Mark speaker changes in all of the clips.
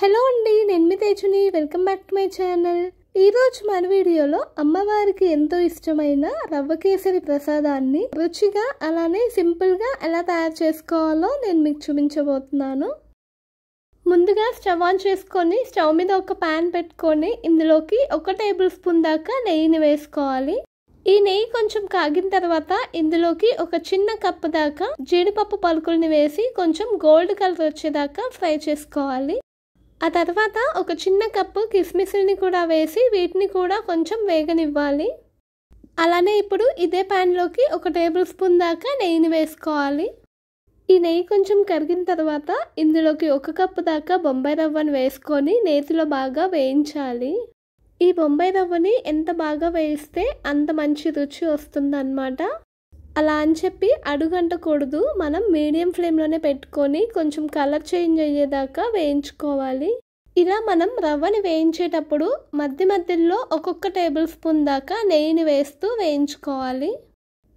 Speaker 1: Hello అండి, నేను మీ తేజుని. Welcome back to my channel. ఈరోజు మన వీడియోలో అమ్మవారికి ఎంతో ఇష్టమైన రవ్వ కేసరి ప్రసాదాన్ని రుచిగా అలానే సింపుల్గా ఎలా తయారు చేసుకోవాలో నేను మీకు చూపించబోతున్నాను. ముందుగా స్టవ్ ఆన్ చేసుకొని స్టవ్ మీద ఒక ప్యాన్ పెట్టుకొని ఇందులోకి 1 టేబుల్ స్పూన్ దాకా నెయ్యిని వేసుకోవాలి. ఈ నెయ్యి కొంచెం కాగిన తర్వాత ఇందులోకి ఒక చిన్న కప్పు దాకా జీడిపప్పు పలుకుల్ని వేసి కొంచెం గోల్డ్ కలర్ వచ్చేదాకా ఫ్రై చేసుకోవాలి. ఆ తర్వాత ఒక చిన్న కప్పు కిస్మిస్ని కూడా వేసి వీటిని కూడా కొంచెం వేగనివ్వాలి. అలానే ఇప్పుడు ఇదే ప్యాన్లోకి 1 టేబుల్ స్పూన్ దాకా నెయ్యిని వేసుకోవాలి. ఈ నెయ్యి కొంచెం కరిగిన తర్వాత ఇందులోకి 1 కప్పు దాకా బొంబాయి రవ్వను వేసుకొని నేతిలో బాగా వేయించాలి. ఈ బొంబాయి రవ్వని ఎంత బాగా వేయిస్తే అంత మంచి రుచి వస్తుందన్నమాట. అలా అని చెప్పి అడుగంటకూడదు, మనం మీడియం ఫ్లేమ్లోనే పెట్టుకొని కొంచెం కలర్ చేంజ్ అయ్యేదాకా వేయించుకోవాలి. ఇలా మనం రవ్వని వేయించేటప్పుడు మధ్యలో ఒక్కొక్క టేబుల్ స్పూన్ దాకా నెయ్యిని వేస్తూ వేయించుకోవాలి.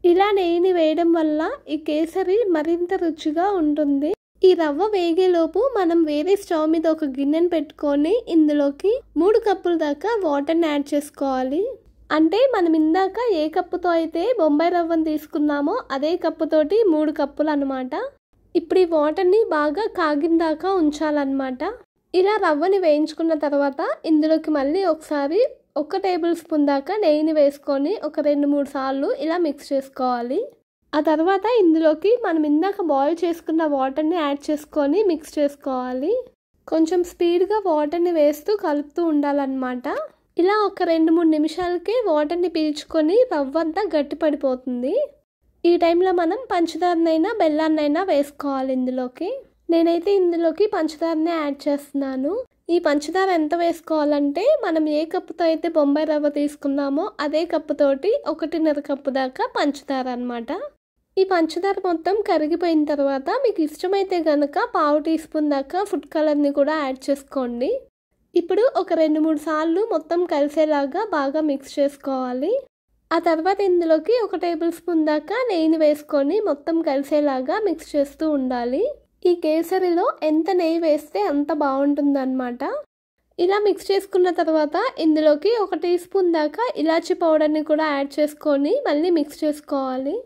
Speaker 1: ఇలా నెయ్యిని వేయడం వల్ల ఈ కేసరి మరింత రుచిగా ఉంటుంది. ఈ రవ్వ వేగేలోపు మనం వేరే స్టవ్ మీద ఒక గిన్నెను పెట్టుకొని ఇందులోకి 3 కప్పుల దాకా వాటర్ని యాడ్ చేసుకోవాలి. అంటే మనం ఇందాక ఏ కప్పుతో అయితే బొంబాయి రవ్వను తీసుకున్నామో అదే కప్పుతోటి 3 కప్పులు అనమాట. ఇప్పుడు ఈ వాటర్ని బాగా కాగిన దాకా ఉంచాలన్నమాట. ఇలా రవ్వని వేయించుకున్న తర్వాత ఇందులోకి మళ్ళీ ఒకసారి 1 టేబుల్ స్పూన్ దాకా నెయ్యిని వేసుకొని ఒక 2-3 సార్లు ఇలా మిక్స్ చేసుకోవాలి. ఆ తర్వాత ఇందులోకి మనం ఇందాక బాయిల్ చేసుకున్న వాటర్ని యాడ్ చేసుకొని మిక్స్ చేసుకోవాలి. కొంచెం స్పీడ్గా వాటర్ని వేస్తూ కలుపుతూ ఉండాలన్నమాట. ఇలా ఒక 2-3 నిమిషాలకి వాటర్ని పీల్చుకొని రవ్వ అంతా గట్టి పడిపోతుంది. ఈ టైంలో మనం పంచదారనైనా బెల్లాన్నైనా వేసుకోవాలి. ఇందులోకి నేనైతే ఇందులోకి పంచదారనే యాడ్ చేస్తున్నాను. ఈ పంచదార ఎంత వేసుకోవాలంటే మనం ఏ కప్పుతో అయితే బొంబాయి రవ్వ తీసుకున్నామో అదే కప్పుతోటి 1.5 కప్పు దాకా పంచదార అన్నమాట. ఈ పంచదార మొత్తం కరిగిపోయిన తర్వాత మీకు ఇష్టమైతే కనుక 1/2 టీ స్పూన్ దాకా ఫుడ్ కలర్ని కూడా యాడ్ చేసుకోండి. ఇప్పుడు ఒక 2-3 సార్లు మొత్తం కలిసేలాగా బాగా మిక్స్ చేసుకోవాలి. ఆ తర్వాత ఇందులోకి 1 టేబుల్ స్పూన్ దాకా నెయ్యిని వేసుకొని మొత్తం కలిసేలాగా మిక్స్ చేస్తూ ఉండాలి. ఈ కేసరిలో ఎంత నెయ్యి వేస్తే అంత బాగుంటుందన్నమాట. ఇలా మిక్స్ చేసుకున్న తర్వాత ఇందులోకి 1 టీ స్పూన్ దాకా ఇలాచీ పౌడర్ని కూడా యాడ్ చేసుకొని మళ్ళీ మిక్స్ చేసుకోవాలి.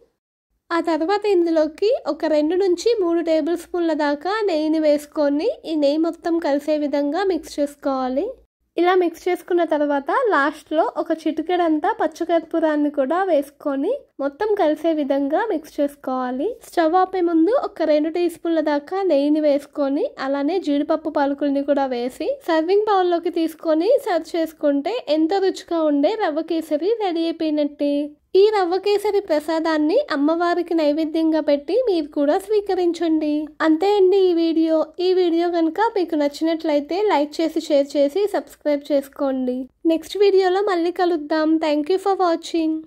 Speaker 1: ఆ తర్వాత ఇందులోకి ఒక 2-3 టేబుల్ స్పూన్ల దాకా నెయ్యిని వేసుకొని ఈ నెయ్యి మొత్తం కలిసే విధంగా మిక్స్ చేసుకోవాలి. ఇలా మిక్స్ చేసుకున్న తర్వాత లాస్ట్లో ఒక చిటికెడంతా పచ్చకర్పూరాన్ని కూడా వేసుకొని మొత్తం కలిసే విధంగా మిక్స్ చేసుకోవాలి. స్టవ్ ఆపే ముందు ఒక 2 టీ స్పూన్ల దాకా నెయ్యిని వేసుకొని అలానే జీడిపప్పు పలుకుల్ని కూడా వేసి సర్వింగ్ బౌల్లోకి తీసుకొని సర్వ్ చేసుకుంటే ఎంతో రుచిగా ఉండే రవ్వ కేసరి రెడీ అయిపోయినట్టే. ఈ రవ్వ కేసరి ప్రసాదాన్ని అమ్మవారికి నైవేద్యంగా పెట్టి మీరు కూడా స్వీకరించండి. అంతే అండి ఈ వీడియో కనుక మీకు నచ్చినట్లయితే లైక్ చేసి షేర్ చేసి సబ్స్క్రైబ్ చేసుకోండి. నెక్స్ట్ వీడియోలో మళ్ళీ కలుద్దాం. Thank you for watching.